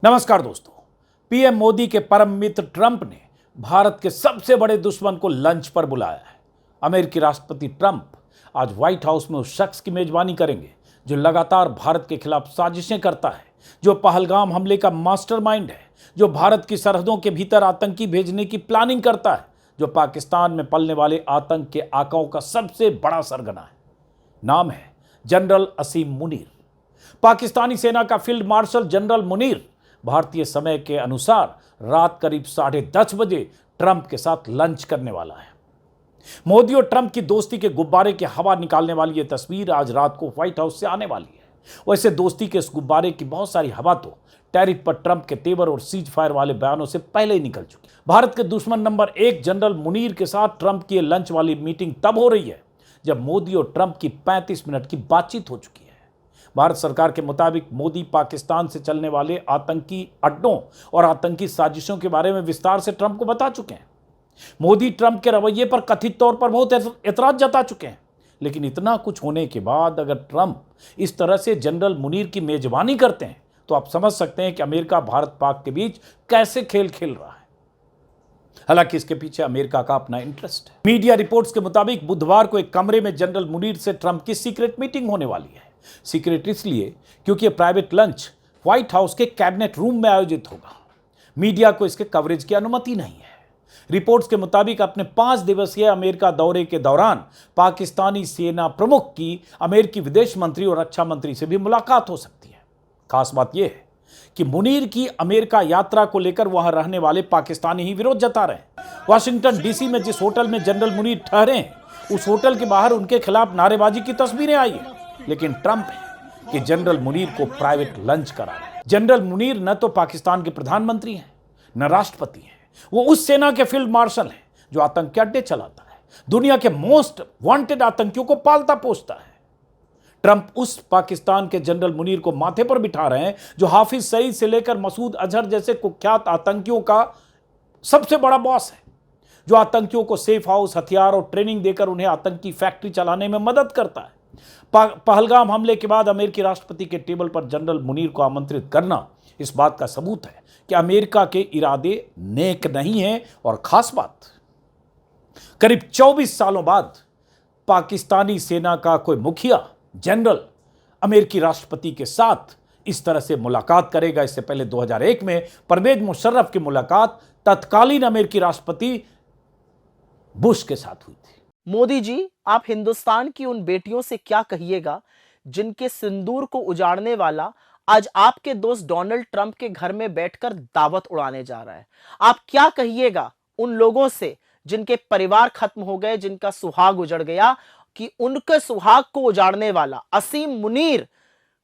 नमस्कार दोस्तों। पीएम मोदी के परम मित्र ट्रंप ने भारत के सबसे बड़े दुश्मन को लंच पर बुलाया है। अमेरिकी राष्ट्रपति ट्रंप आज व्हाइट हाउस में उस शख्स की मेजबानी करेंगे जो लगातार भारत के खिलाफ साजिशें करता है, जो पहलगाम हमले का मास्टरमाइंड है, जो भारत की सरहदों के भीतर आतंकी भेजने की प्लानिंग करता है, जो पाकिस्तान में पलने वाले आतंक के आकाओं का सबसे बड़ा सरगना है। नाम है जनरल असीम मुनीर। पाकिस्तानी सेना का फील्ड मार्शल जनरल मुनीर भारतीय समय के अनुसार रात करीब 10:30 बजे ट्रंप के साथ लंच करने वाला है। मोदी और ट्रंप की दोस्ती के गुब्बारे की हवा निकालने वाली यह तस्वीर आज रात को व्हाइट हाउस से आने वाली है। वैसे दोस्ती के इस गुब्बारे की बहुत सारी हवा तो टैरिफ पर ट्रंप के तेवर और सीज फायर वाले बयानों से पहले ही निकल चुकी। भारत के दुश्मन नंबर 1 जनरल मुनीर के साथ ट्रंप की लंच वाली मीटिंग तब हो रही है जब मोदी और ट्रंप की 35 मिनट की बातचीत हो चुकी है। भारत सरकार के मुताबिक मोदी पाकिस्तान से चलने वाले आतंकी अड्डों और आतंकी साजिशों के बारे में विस्तार से ट्रंप को बता चुके हैं। मोदी ट्रंप के रवैये पर कथित तौर पर बहुत एतराज जता चुके हैं। लेकिन इतना कुछ होने के बाद अगर ट्रंप इस तरह से जनरल मुनीर की मेजबानी करते हैं तो आप समझ सकते हैं कि अमेरिका भारत पाक के बीच कैसे खेल खेल रहा है। हालांकि इसके पीछे अमेरिका का अपना इंटरेस्ट है। मीडिया रिपोर्ट्स के मुताबिक बुधवार को एक कमरे में जनरल मुनीर से ट्रंप की सीक्रेट मीटिंग होने वाली है। सीक्रेट इसलिए क्योंकि यह प्राइवेट लंच व्हाइट हाउस के कैबिनेट रूम में आयोजित होगा। मीडिया को इसके कवरेज की अनुमति नहीं है। रिपोर्ट्स के मुताबिक अपने 5 दिवसीय अमेरिका दौरे के दौरान पाकिस्तानी सेना प्रमुख की अमेरिकी विदेश मंत्री और रक्षा मंत्री से भी मुलाकात हो सकती है। खास बात यह है कि मुनीर की अमेरिका यात्रा को लेकर वहां रहने वाले पाकिस्तानी ही विरोध जता रहे हैं। वाशिंगटन डीसी में जिस होटल में जनरल मुनीर ठहरे हैं उस होटल के बाहर उनके खिलाफ नारेबाजी की तस्वीरें आई है। लेकिन ट्रंप है कि जनरल मुनीर को प्राइवेट लंच करा रहे हैं। जनरल मुनीर न तो पाकिस्तान के प्रधानमंत्री हैं न राष्ट्रपति हैं। वो उस सेना के फील्ड मार्शल हैं जो आतंकी अड्डे चलाता है, दुनिया के मोस्ट वांटेड आतंकियों को पालता पोसता है। ट्रंप उस पाकिस्तान के जनरल मुनीर को माथे पर बिठा रहे हैं जो हाफिज सईद से लेकर मसूद अजहर जैसे कुख्यात आतंकियों का सबसे बड़ा बॉस है, जो आतंकियों को सेफ हाउस, हथियार और ट्रेनिंग देकर उन्हें आतंकी फैक्ट्री चलाने में मदद करता है। पहलगाम हमले के बाद अमेरिकी राष्ट्रपति के टेबल पर जनरल मुनीर को आमंत्रित करना इस बात का सबूत है कि अमेरिका के इरादे नेक नहीं हैं। और खास बात, करीब 24 सालों बाद पाकिस्तानी सेना का कोई मुखिया जनरल अमेरिकी राष्ट्रपति के साथ इस तरह से मुलाकात करेगा। इससे पहले 2001 में परवेज मुशर्रफ की मुलाकात तत्कालीन अमेरिकी राष्ट्रपति बुश के साथ हुई थी। मोदी जी, आप हिंदुस्तान की उन बेटियों से क्या कहिएगा जिनके सिंदूर को उजाड़ने वाला आज आपके दोस्त डोनाल्ड ट्रंप के घर में बैठकर दावत उड़ाने जा रहा है? आप क्या कहिएगा उन लोगों से जिनके परिवार खत्म हो गए, जिनका सुहाग उजड़ गया, कि उनके सुहाग को उजाड़ने वाला असीम मुनीर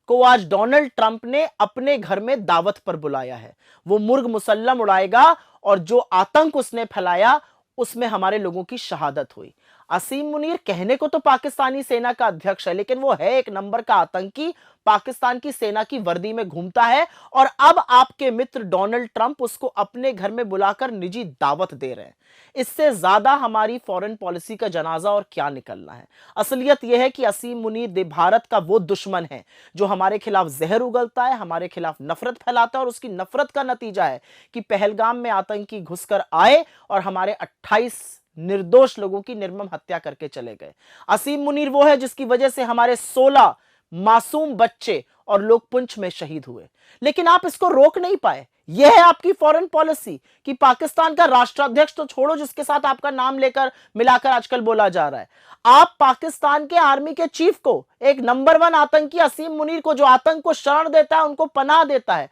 को आज डोनाल्ड ट्रंप ने अपने घर में दावत पर बुलाया है। वो मुर्ग मुसल्लम उड़ाएगा और जो आतंक उसने फैलाया उसमें हमारे लोगों की शहादत हुई। असीम मुनीर कहने को तो पाकिस्तानी सेना का अध्यक्ष है, लेकिन वो है एक नंबर का आतंकी, पाकिस्तान की सेना की वर्दी में घूमता है। और अब आपके मित्र डोनाल्ड ट्रंप उसको अपने घर में बुलाकर निजी दावत दे रहे हैं। इससे ज्यादा हमारी फॉरेन पॉलिसी का जनाजा और क्या निकलना है। असलियत यह है कि असीम मुनीर भारत का वो दुश्मन है जो हमारे खिलाफ जहर उगलता है, हमारे खिलाफ नफरत फैलाता है, और उसकी नफरत का नतीजा है कि पहलगाम में आतंकी घुसकर आए और हमारे 28 निर्दोष लोगों की निर्मम हत्या करके चले गए। असीम मुनीर वो है जिसकी वजह से हमारे 16 मासूम बच्चे और लोग पुंछ में शहीद हुए। लेकिन आप इसको रोक नहीं पाए। यह है आपकी फॉरेन पॉलिसी कि पाकिस्तान का राष्ट्राध्यक्ष तो छोड़ो, जिसके साथ आपका नाम लेकर मिलाकर आजकल बोला जा रहा है, आप पाकिस्तान के आर्मी के चीफ को, एक नंबर 1 आतंकी असीम मुनीर को, जो आतंक को शरण देता है, उनको पनाह देता है,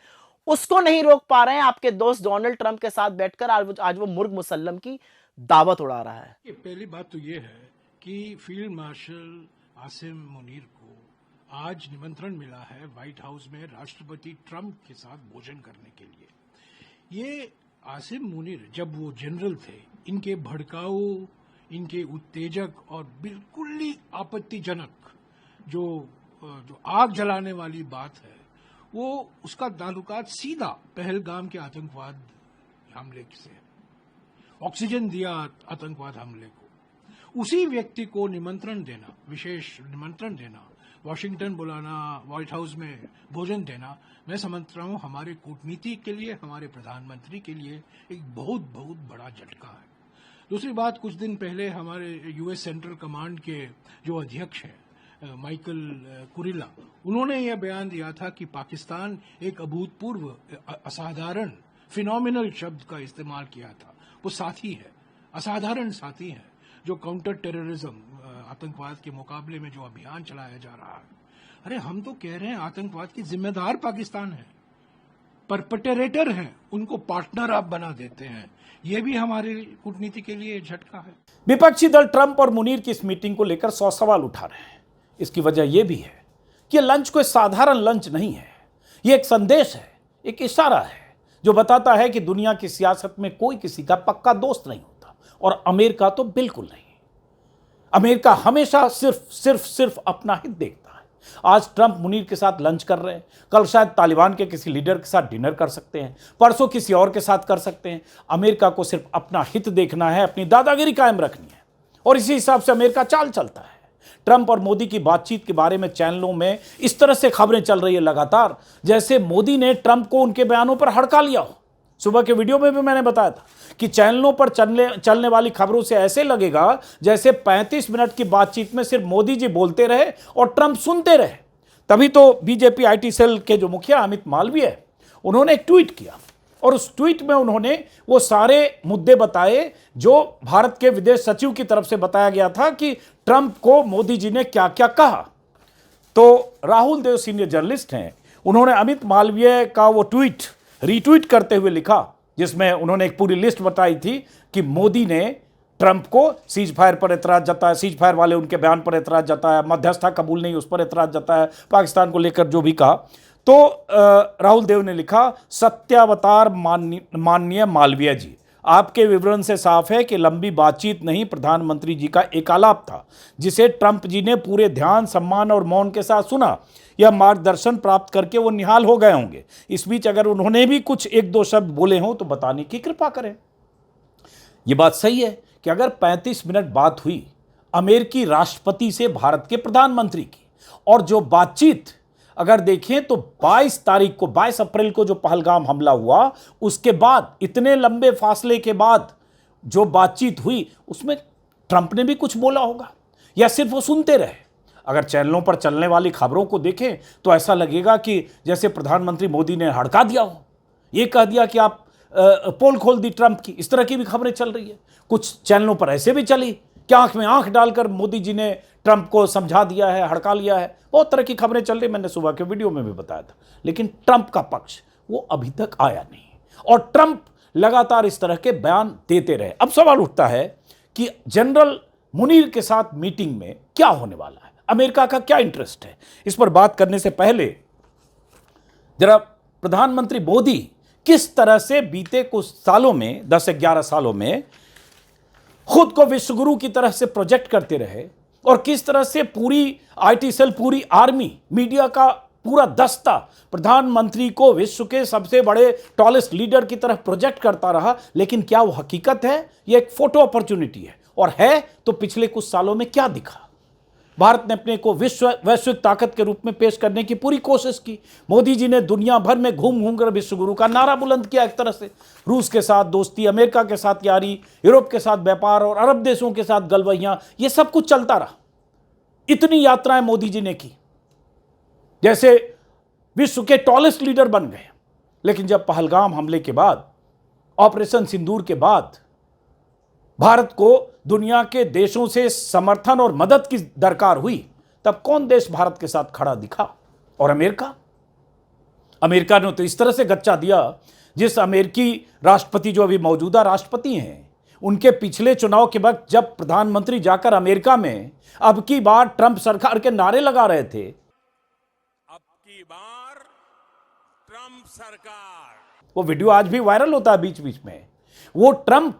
उसको नहीं रोक पा रहे हैं। आपके दोस्त डोनाल्ड ट्रंप के साथ बैठकर आज वो मुर्ग मुसल्लम की दावत उड़ा रहा है। पहली बात तो ये है कि फील्ड मार्शल आसिम मुनीर को आज निमंत्रण मिला है व्हाइट हाउस में राष्ट्रपति ट्रंप के साथ भोजन करने के लिए। ये आसिम मुनीर जब वो जनरल थे, इनके भड़काऊ, इनके उत्तेजक और बिल्कुल ही आपत्तिजनक जो आग जलाने वाली बात है, वो उसका ताल्लुकात सीधा पहलगाम के आतंकवाद हमले से, ऑक्सीजन दिया आतंकवाद हमले को, उसी व्यक्ति को निमंत्रण देना, विशेष निमंत्रण देना वॉशिंगटन बुलाना, व्हाइट हाउस में भोजन देना, मैं समझता हूँ हमारे कूटनीति के लिए, हमारे प्रधानमंत्री के लिए एक बहुत बहुत बड़ा झटका है। दूसरी बात, कुछ दिन पहले हमारे यूएस सेंट्रल कमांड के जो अध्यक्ष हैं माइकल कुरिला, उन्होंने यह बयान दिया था कि पाकिस्तान एक अभूतपूर्व, असाधारण, फिनोमिनल शब्द का इस्तेमाल किया था। वो साथी है, असाधारण साथी है, जो काउंटर टेररिज्म, आतंकवाद के मुकाबले में जो अभियान चलाया जा रहा है। अरे हम तो कह रहे हैं आतंकवाद की जिम्मेदार पाकिस्तान है, परपेटरेटर हैं, उनको पार्टनर आप बना देते हैं। ये भी हमारे कूटनीति के लिए झटका है। विपक्षी दल ट्रंप और मुनीर की इस मीटिंग को लेकर 100 सवाल उठा रहे हैं। इसकी वजह यह भी है कि लंच कोई साधारण लंच नहीं है। यह एक संदेश है, एक इशारा है जो बताता है कि दुनिया की सियासत में कोई किसी का पक्का दोस्त नहीं होता, और अमेरिका तो बिल्कुल नहीं। अमेरिका हमेशा सिर्फ अपना हित देखता है। आज ट्रंप मुनीर के साथ लंच कर रहे हैं, कल शायद तालिबान के किसी लीडर के साथ डिनर कर सकते हैं, परसों किसी और के साथ कर सकते हैं। अमेरिका को सिर्फ अपना हित देखना है, अपनी दादागिरी कायम रखनी है, और इसी हिसाब से अमेरिका चाल चलता है। ट्रंप और मोदी की बातचीत के बारे में चैनलों में इस तरह से खबरें चल रही है लगातार, जैसे मोदी ने ट्रंप को उनके बयानों पर हड़का लिया हो। सुबह के वीडियो में भी मैंने बताया था कि चैनलों पर चलने वाली खबरों से ऐसे लगेगा जैसे 35 मिनट की बातचीत में सिर्फ मोदी जी बोलते रहे और ट्रंप सुनते रहे। तभी तो बीजेपी आईटी सेल के जो मुखिया अमित मालवीय, उन्होंने एक ट्वीट किया, और उस ट्वीट में उन्होंने वो सारे मुद्दे बताए जो भारत के विदेश सचिव की तरफ से बताया गया था कि ट्रंप को मोदी जी ने क्या क्या कहा। तो राहुल देव सीनियर जर्नलिस्ट हैं, उन्होंने अमित मालवीय का वो ट्वीट रीट्वीट करते हुए लिखा, जिसमें उन्होंने एक पूरी लिस्ट बताई थी कि मोदी ने ट्रंप को सीज फायर पर एतराज जताया, सीज फायर वाले उनके बयान पर एतराज जताया, मध्यस्थता कबूल नहीं उस पर एतराज जताया, पाकिस्तान को लेकर जो भी कहा। तो राहुल देव ने लिखा, सत्यावतार माननीय मालवीय जी, आपके विवरण से साफ है कि लंबी बातचीत नहीं, प्रधानमंत्री जी का एकालाप था, जिसे ट्रंप जी ने पूरे ध्यान, सम्मान और मौन के साथ सुना। यह मार्गदर्शन प्राप्त करके वो निहाल हो गए होंगे। इस बीच अगर उन्होंने भी कुछ एक दो शब्द बोले हों तो बताने की कृपा करें। यह बात सही है कि अगर 35 मिनट बात हुई अमेरिकी राष्ट्रपति से भारत के प्रधानमंत्री की, और जो बातचीत अगर देखें तो 22 अप्रैल को जो पहलगाम हमला हुआ, उसके बाद इतने लंबे फासले के बाद जो बातचीत हुई, उसमें ट्रंप ने भी कुछ बोला होगा या सिर्फ वो सुनते रहे। अगर चैनलों पर चलने वाली खबरों को देखें तो ऐसा लगेगा कि जैसे प्रधानमंत्री मोदी ने हड़का दिया हो, ये कह दिया कि आप पोल खोल दी ट्रंप की। इस तरह की भी खबरें चल रही है। कुछ चैनलों पर ऐसे भी चली कि आंख में आंख डालकर मोदी जी ने ट्रंप को समझा दिया है, हड़का लिया है। बहुत तरह की खबरें चल रही, मैंने सुबह के वीडियो में भी बताया था। लेकिन ट्रंप का पक्ष वो अभी तक आया नहीं, और ट्रंप लगातार इस तरह के बयान देते रहे। अब सवाल उठता है कि जनरल मुनीर के साथ मीटिंग में क्या होने वाला है, अमेरिका का क्या इंटरेस्ट है। इस पर बात करने से पहले जरा प्रधानमंत्री मोदी किस तरह से बीते कुछ सालों में, 10-11 सालों में खुद को विश्वगुरु की तरह से प्रोजेक्ट करते रहे, और किस तरह से पूरी आईटी सेल, पूरी आर्मी, मीडिया का पूरा दस्ता प्रधानमंत्री को विश्व के सबसे बड़े टॉलेस्ट लीडर की तरह प्रोजेक्ट करता रहा। लेकिन क्या वो हकीकत है? ये एक फोटो अपॉर्चुनिटी है, और है तो पिछले कुछ सालों में क्या दिखा? भारत ने अपने को वैश्विक ताकत के रूप में पेश करने की पूरी कोशिश की। मोदी जी ने दुनिया भर में घूम घूम कर विश्वगुरु का नारा बुलंद किया। एक तरह से रूस के साथ दोस्ती, अमेरिका के साथ यारी, यूरोप के साथ व्यापार और अरब देशों के साथ गलवहियां, ये सब कुछ चलता रहा। इतनी यात्राएं मोदी जी ने की, जैसे विश्व के टॉलेस्ट लीडर बन गए। लेकिन जब पहलगाम हमले के बाद, ऑपरेशन सिंदूर के बाद भारत को दुनिया के देशों से समर्थन और मदद की दरकार हुई, तब कौन देश भारत के साथ खड़ा दिखा? और अमेरिका ने तो इस तरह से गच्चा दिया, जिस अमेरिकी राष्ट्रपति, जो अभी मौजूदा राष्ट्रपति हैं, उनके पिछले चुनाव के वक्त जब प्रधानमंत्री जाकर अमेरिका में अब की बार ट्रंप सरकार के नारे लगा रहे थे, अब की बार ट्रंप सरकार, वो वीडियो आज भी वायरल होता है बीच बीच में। वो ट्रंप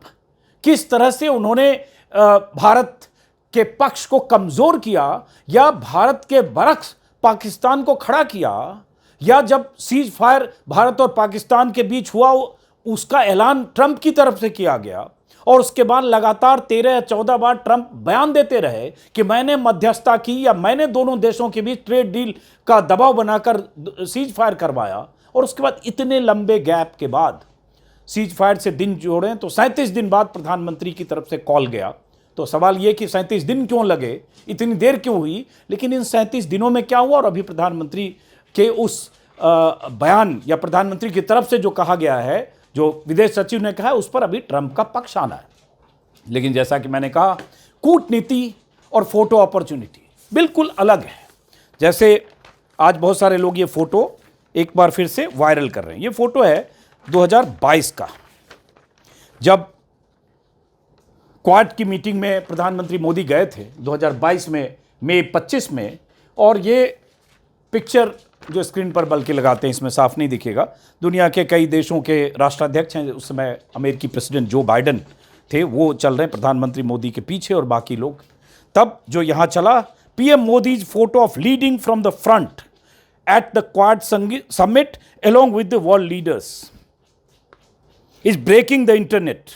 किस तरह से उन्होंने भारत के पक्ष को कमजोर किया, या भारत के बरक्स पाकिस्तान को खड़ा किया, या जब सीज फायर भारत और पाकिस्तान के बीच हुआ उसका ऐलान ट्रंप की तरफ से किया गया, और उसके बाद लगातार 13 या 14 बार ट्रंप बयान देते रहे कि मैंने मध्यस्थता की या मैंने दोनों देशों के बीच ट्रेड डील का दबाव बनाकर सीज फायर करवाया, और उसके बाद इतने लंबे गैप के बाद सीज फायर से दिन जोड़ें तो 37 दिन बाद प्रधानमंत्री की तरफ से कॉल गया। तो सवाल यह कि 37 दिन क्यों लगे, इतनी देर क्यों हुई, लेकिन इन 37 दिनों में क्या हुआ और अभी प्रधानमंत्री के उस बयान या प्रधानमंत्री की तरफ से जो कहा गया है, जो विदेश सचिव ने कहा है, उस पर अभी ट्रंप का पक्ष आना है। लेकिन जैसा कि मैंने कहा, कूटनीति और फोटो अपॉर्चुनिटी बिल्कुल अलग है। जैसे आज बहुत सारे लोग ये फोटो एक बार फिर से वायरल कर रहे हैं। ये फोटो है 2022 का, जब क्वाड की मीटिंग में प्रधानमंत्री मोदी गए थे 2022 में मई 25 में, और ये पिक्चर जो स्क्रीन पर बल्कि लगाते हैं इसमें साफ नहीं दिखेगा, दुनिया के कई देशों के राष्ट्राध्यक्ष हैं, उस समय अमेरिकी प्रेसिडेंट जो बाइडेन थे वो चल रहे हैं प्रधानमंत्री मोदी के पीछे और बाकी लोग। तब जो यहाँ चला, PM Modi's photo of leading from the front at the quad summit along with the world leaders is breaking the internet.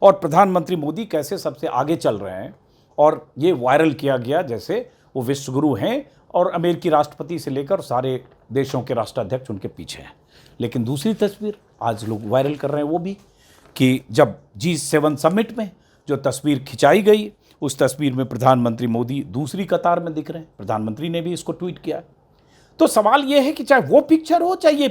और प्रधानमंत्री मोदी कैसे सबसे आगे चल रहे हैं, और ये वायरल किया गया जैसे वो विश्वगुरु हैं और अमेरिकी राष्ट्रपति से लेकर सारे देशों के राष्ट्राध्यक्ष उनके पीछे हैं। लेकिन दूसरी तस्वीर आज लोग वायरल कर रहे हैं वो भी, कि जब G7 समिट में जो तस्वीर खिंचाई गई, उस तस्वीर में प्रधानमंत्री मोदी दूसरी कतार में दिख रहे हैं। प्रधानमंत्री ने भी इसको ट्वीट किया। तो सवाल यह है कि चाहे वो पिक्चर हो चाहे ये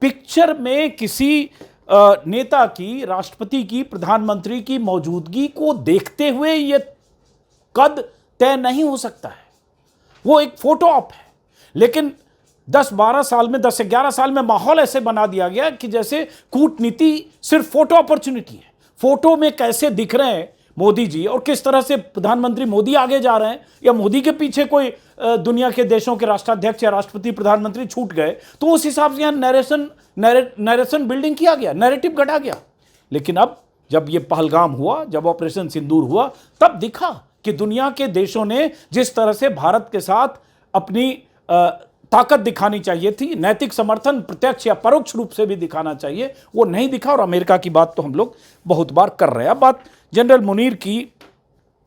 पिक्चर में किसी नेता की, राष्ट्रपति की, प्रधानमंत्री की मौजूदगी को देखते हुए ये कद तय नहीं हो सकता है। वो एक फोटो ऑप है, लेकिन 10-12 साल में, 10 से 11 साल में माहौल ऐसे बना दिया गया कि जैसे कूटनीति सिर्फ फोटो अपॉर्चुनिटी है। फोटो में कैसे दिख रहे हैं मोदी जी और किस तरह से प्रधानमंत्री मोदी आगे जा रहे हैं, या मोदी के पीछे कोई दुनिया के देशों के राष्ट्राध्यक्ष या राष्ट्रपति, प्रधानमंत्री छूट गए, तो उस हिसाब से यहां नरेशन बिल्डिंग किया गया, नैरेटिव गढ़ा गया। लेकिन अब जब ये पहलगाम हुआ, जब ऑपरेशन सिंदूर हुआ, तब दिखा कि दुनिया के देशों ने जिस तरह से भारत के साथ अपनी ताकत दिखानी चाहिए थी, नैतिक समर्थन प्रत्यक्ष या परोक्ष रूप से भी दिखाना चाहिए, वो नहीं दिखा। और अमेरिका की बात तो हम लोग बहुत बार कर रहे हैं। अब बात जनरल मुनीर की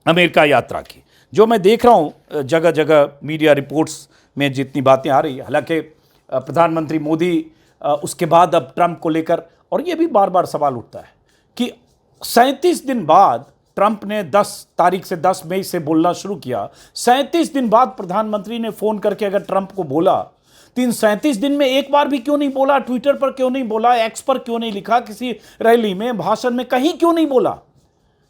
अमेरिका यात्रा की, जो मैं देख रहा हूँ जगह जगह मीडिया रिपोर्ट्स में जितनी बातें आ रही है, हालांकि प्रधानमंत्री मोदी उसके बाद अब ट्रंप को लेकर, और ये भी बार बार सवाल उठता है कि 37 दिन बाद ट्रंप ने 10 तारीख से 10 मई से बोलना शुरू किया। 37 दिन बाद प्रधानमंत्री ने फोन करके अगर ट्रंप को बोला, तो इन 37 दिन में एक बार भी क्यों नहीं बोला? ट्विटर पर क्यों नहीं बोला? एक्स पर क्यों नहीं लिखा? किसी रैली में, भाषण में, कहीं क्यों नहीं बोला?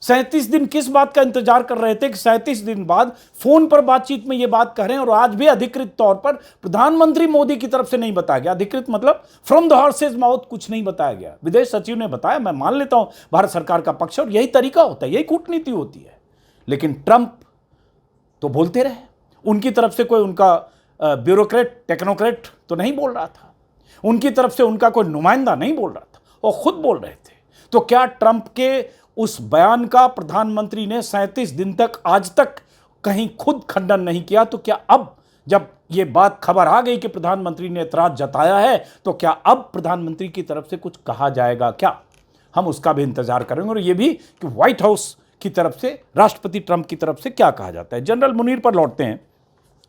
37 दिन किस बात का इंतजार कर रहे थे कि 37 दिन बाद फोन पर बातचीत में ये बात कह रहे हैं? और आज भी अधिकृत तौर पर प्रधानमंत्री मोदी की तरफ से नहीं बताया गया। अधिकृत मतलब फ्रॉम द हॉर्सेज माउथ कुछ नहीं बताया गया। विदेश सचिव ने बताया, मैं मान लेता हूं भारत सरकार का पक्ष, और यही तरीका होता है, यही कूटनीति होती है। लेकिन ट्रंप तो बोलते रहे, उनकी तरफ से कोई उनका ब्यूरोक्रेट, टेक्नोक्रेट तो नहीं बोल रहा था, उनकी तरफ से उनका कोई नुमाइंदा नहीं बोल रहा था, वो खुद बोल रहे थे। तो क्या ट्रंप के उस बयान का प्रधानमंत्री ने 37 दिन तक, आज तक कहीं खुद खंडन नहीं किया? तो क्या अब जब ये बात खबर आ गई कि प्रधानमंत्री ने ऐतराज जताया है, तो क्या अब प्रधानमंत्री की तरफ से कुछ कहा जाएगा क्या? हम उसका भी इंतजार करेंगे, और ये भी कि व्हाइट हाउस की तरफ से, राष्ट्रपति ट्रंप की तरफ से क्या कहा जाता है। जनरल मुनीर पर लौटते हैं।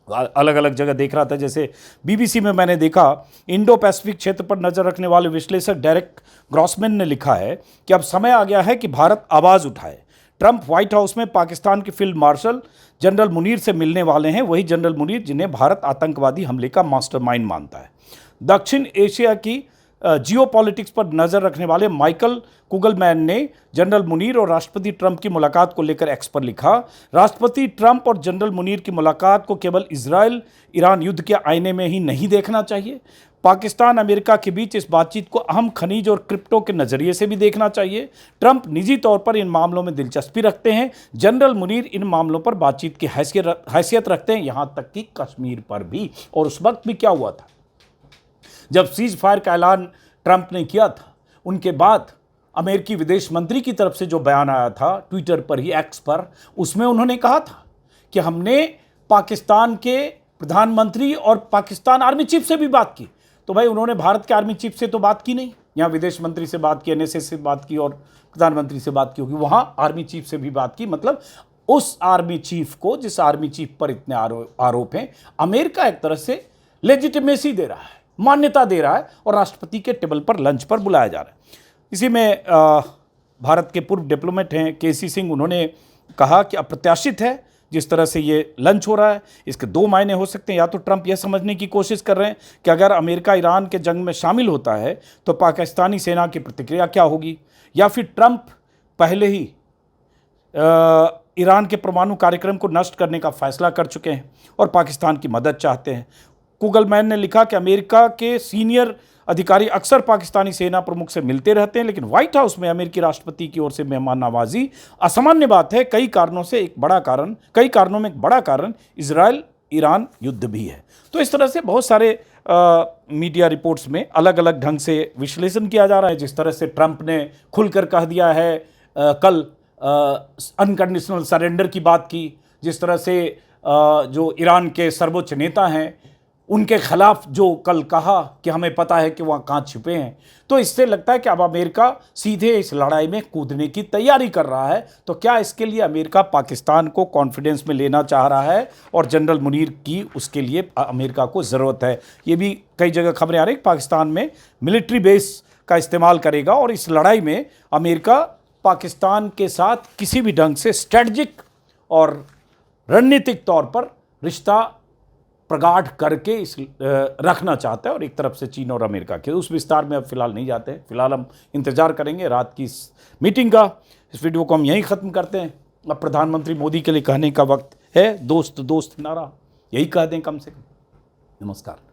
अलग अलग जगह देख रहा था, जैसे बीबीसी में मैंने देखा, इंडो पैसिफिक क्षेत्र पर नजर रखने वाले विश्लेषक डेरेक ग्रॉसमैन ने लिखा है कि अब समय आ गया है कि भारत आवाज उठाए। ट्रंप व्हाइट हाउस में पाकिस्तान के फील्ड मार्शल जनरल मुनीर से मिलने वाले हैं, वही जनरल मुनीर जिन्हें भारत आतंकवादी हमले का मास्टरमाइंड मानता है। दक्षिण एशिया की जियोपॉलिटिक्स पर नजर रखने वाले माइकल कुगलमैन ने जनरल मुनीर और राष्ट्रपति ट्रंप की मुलाकात को लेकर एक्स पर लिखा, राष्ट्रपति ट्रंप और जनरल मुनीर की मुलाकात को केवल इजराइल ईरान युद्ध के आईने में ही नहीं देखना चाहिए, पाकिस्तान अमेरिका के बीच इस बातचीत को अहम खनिज और क्रिप्टो के नजरिए से भी देखना चाहिए। ट्रंप निजी तौर पर इन मामलों में दिलचस्पी रखते हैं, जनरल मुनीर इन मामलों पर बातचीत की हैसियत रखते हैं, यहां तक कि कश्मीर पर भी। और उस वक्त भी क्या हुआ था, जब सीज फायर का ऐलान ट्रंप ने किया था, उनके बाद अमेरिकी विदेश मंत्री की तरफ से जो बयान आया था ट्विटर पर ही, एक्स पर, उसमें उन्होंने कहा था कि हमने पाकिस्तान के प्रधानमंत्री और पाकिस्तान आर्मी चीफ से भी बात की। तो भाई उन्होंने भारत के आर्मी चीफ से तो बात की नहीं, यहाँ विदेश मंत्री से बात की, एनएसए से बात की और प्रधानमंत्री से बात की होगी, वहाँ आर्मी चीफ से भी बात की। मतलब उस आर्मी चीफ को, जिस आर्मी चीफ पर इतने आरोप हैं, अमेरिका एक तरह से लेजिटिमेसी दे रहा है, मान्यता दे रहा है और राष्ट्रपति के टेबल पर लंच पर बुलाया जा रहा है। इसी में भारत के पूर्व डिप्लोमेट हैं केसी सिंह, उन्होंने कहा कि अप्रत्याशित है जिस तरह से ये लंच हो रहा है। इसके दो मायने हो सकते हैं, या तो ट्रंप यह समझने की कोशिश कर रहे हैं कि अगर अमेरिका ईरान के जंग में शामिल होता है तो पाकिस्तानी सेना की प्रतिक्रिया क्या होगी, या फिर ट्रंप पहले ही ईरान के परमाणु कार्यक्रम को नष्ट करने का फैसला कर चुके हैं और पाकिस्तान की मदद चाहते हैं। कुगलमैन ने लिखा कि अमेरिका के सीनियर अधिकारी अक्सर पाकिस्तानी सेना प्रमुख से मिलते रहते हैं, लेकिन व्हाइट हाउस में अमेरिकी राष्ट्रपति की ओर से मेहमान नवाजी असामान्य बात है। कई कारणों में एक बड़ा कारण इजराइल ईरान युद्ध भी है। तो इस तरह से बहुत सारे मीडिया रिपोर्ट्स में अलग अलग ढंग से विश्लेषण किया जा रहा है। जिस तरह से ट्रंप ने खुलकर कह दिया है, कल अनकंडीशनल सरेंडर की बात की, जिस तरह से जो ईरान के सर्वोच्च नेता हैं उनके खिलाफ जो कल कहा कि हमें पता है कि वहाँ कहाँ छिपे हैं, तो इससे लगता है कि अब अमेरिका सीधे इस लड़ाई में कूदने की तैयारी कर रहा है। तो क्या इसके लिए अमेरिका पाकिस्तान को कॉन्फिडेंस में लेना चाह रहा है और जनरल मुनीर की उसके लिए अमेरिका को ज़रूरत है। ये भी कई जगह खबरें आ रही हैं, पाकिस्तान में मिलिट्री बेस का इस्तेमाल करेगा और इस लड़ाई में अमेरिका पाकिस्तान के साथ किसी भी ढंग से स्ट्रेटजिक और रणनीतिक तौर पर रिश्ता प्रगाढ़ करके रखना चाहता है। और एक तरफ से चीन और अमेरिका के उस विस्तार में अब फिलहाल नहीं जाते हैं। फिलहाल हम इंतजार करेंगे रात की इस मीटिंग का। इस वीडियो को हम यहीं ख़त्म करते हैं। अब प्रधानमंत्री मोदी के लिए कहने का वक्त है, दोस्त दोस्त नारा, यही कह दें कम से कम। नमस्कार।